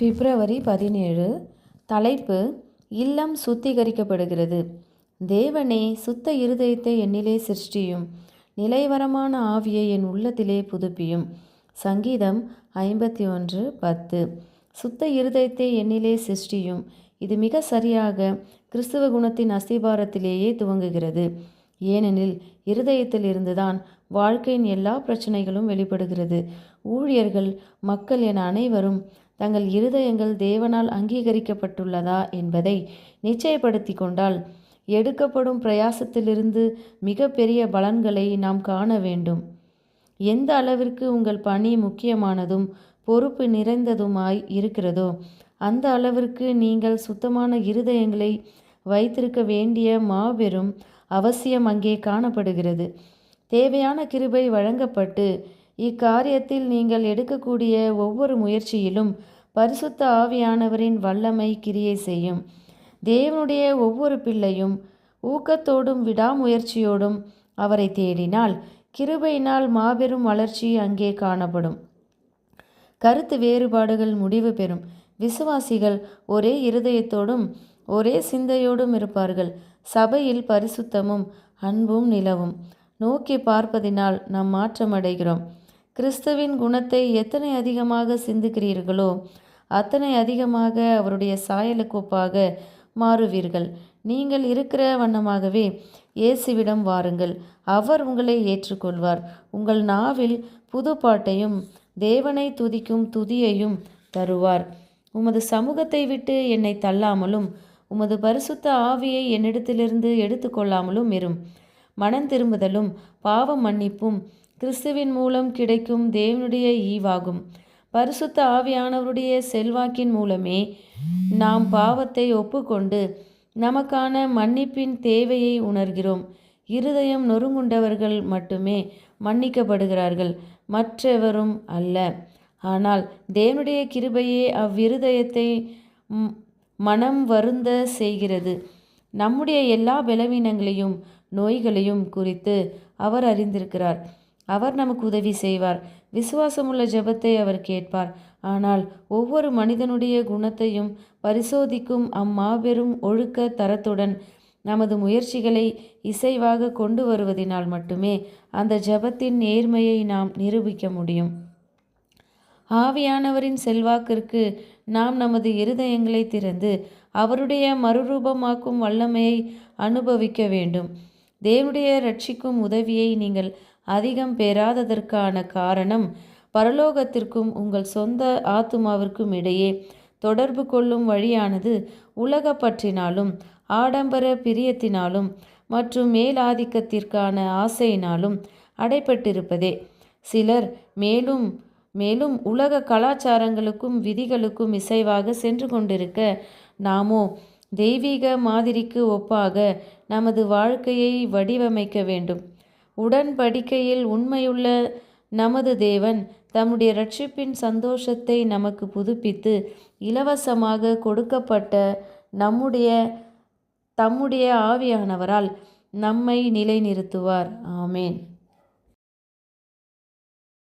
பிப்ரவரி 17. தலைப்பு: இல்லம் சுத்திகரிக்கப்படுகிறது. தேவனே, சுத்த இருதயத்தை என்னிலே சிருஷ்டியும், நிலைவரமான ஆவியை என் உள்ளத்திலே புதுப்பியும். சங்கீதம் 51:10. சுத்த இருதயத்தை என்னிலே சிருஷ்டியும். இது மிக சரியாக கிறிஸ்துவ குணத்தின் அஸ்திபாரத்திலேயே துவங்குகிறது. ஏனெனில் இருதயத்தில் இருந்துதான் வாழ்க்கையின் எல்லா பிரச்சனைகளும் வெளிப்படுகிறது. ஊழியர்கள், மக்கள் என அனைவரும் தங்கள் இருதயங்கள் தேவனால் அங்கீகரிக்கப்பட்டுள்ளதா என்பதை நிச்சயப்படுத்தி கொண்டால் எடுக்கப்படும் பிரயாசத்திலிருந்து மிக பெரிய பலன்களை நாம் காண வேண்டும். எந்த அளவிற்கு உங்கள் பணி முக்கியமானதும் பொறுப்பு நிறைந்ததுமாய் இருக்கிறதோ அந்த அளவிற்கு நீங்கள் சுத்தமான இருதயங்களை வைத்திருக்க வேண்டிய மாபெரும் அவசியம் அங்கே காணப்படுகிறது. தேவையான கிருபை வழங்கப்பட்டு இக்காரியத்தில் நீங்கள் எடுக்கக்கூடிய ஒவ்வொரு முயற்சியிலும் பரிசுத்த ஆவியானவரின் வல்லமை கிரியை செய்யும். தேவனுடைய ஒவ்வொரு பிள்ளையும் ஊக்கத்தோடும் விடாமுயற்சியோடும் அவரை தேடினால் கிருபையினால் மாபெரும் வளர்ச்சி அங்கே காணப்படும். கருத்து வேறுபாடுகள் முடிவு பெறும். விசுவாசிகள் ஒரே இருதயத்தோடும் ஒரே சிந்தையோடும் இருப்பார்கள். சபையில் பரிசுத்தமும் அன்பும் நிலவும். நோக்கி பார்ப்பதினால் நாம் மாற்றமடைகிறோம். கிறிஸ்துவின் குணத்தை எத்தனை அதிகமாக சிந்திக்கிறீர்களோ அத்தனை அதிகமாக அவருடைய சாயலுக்கு ஒப்பாக மாறுவீர்கள். நீங்கள் இருக்கிற வண்ணமாகவே இயேசுவிடம் வாருங்கள். அவர் உங்களை ஏற்றுக்கொள்வார். உங்கள் நாவில் புது பாட்டையும் தேவனை துதிக்கும் துதியையும் தருவார். உமது சமூகத்தை விட்டு என்னை தள்ளாமலும் உமது பரிசுத்த ஆவியை என்னிடத்திலிருந்து எடுத்துக்கொள்ளாமலும் இரும். மனம் திரும்புதலும் பாவ மன்னிப்பும் கிறிஸ்துவின் மூலம் கிடைக்கும் தேவனுடைய ஈவாகும். பரிசுத்த ஆவியானவருடைய செல்வாக்கின் மூலமே நாம் பாவத்தை ஒப்புக்கொண்டு நமக்கான மன்னிப்பின் தேவையை உணர்கிறோம். இருதயம் நொறுங்குண்டவர்கள் மட்டுமே மன்னிக்கப்படுகிறார்கள், மற்றவரும் அல்ல. ஆனால் தேவனுடைய கிருபையே அவ்விருதயத்தை மனம் வருந்த செய்கிறது. நம்முடைய எல்லா பலவீனங்களையும் நோய்களையும் குறித்து அவர் அறிந்திருக்கிறார். அவர் நமக்கு உதவி செய்வார். விசுவாசமுள்ள ஜெபத்தை அவர் கேட்பார். ஆனால் ஒவ்வொரு மனிதனுடைய குணத்தையும் பரிசோதிக்கும் அம்மாபெரும் ஒழுக்க தரத்துடன் நமது முயற்சிகளை இசைவாக கொண்டு வருவதினால் மட்டுமே அந்த ஜெபத்தின் நேர்மையை நாம் நிரூபிக்க முடியும். ஆவியானவரின் செல்வாக்கிற்கு நாம் நமது இருதயங்களை திறந்து அவருடைய மறுரூபமாக்கும் வல்லமையை அனுபவிக்க வேண்டும். தேவனுடைய ரட்சிக்கும் உதவியை நீங்கள் அதிகம் பெறாததற்கான காரணம் பரலோகத்திற்கும் உங்கள் சொந்த ஆத்துமாவிற்கும் இடையே தொடர்பு கொள்ளும் வழியானது உலக பற்றினாலும் ஆடம்பர பிரியத்தினாலும் மற்றும் மேலாதிக்கத்திற்கான ஆசையினாலும் அடைப்பட்டிருப்பதே. சிலர் மேலும் மேலும் உலக கலாச்சாரங்களுக்கும் விதிகளுக்கும் இசைவாக சென்று கொண்டிருக்க, நாமோ தெய்வீக மாதிரிக்கு ஒப்பாக நமது வாழ்க்கையை வடிவமைக்க வேண்டும். உடன்படிக்கையில் உண்மையுள்ள நமது தேவன் தம்முடைய இரட்சிப்பின் சந்தோஷத்தை நமக்கு புதுப்பித்து இலவசமாக கொடுக்கப்பட்ட தம்முடைய ஆவியானவரால் நம்மை நிலைநிறுத்துவார். ஆமேன்.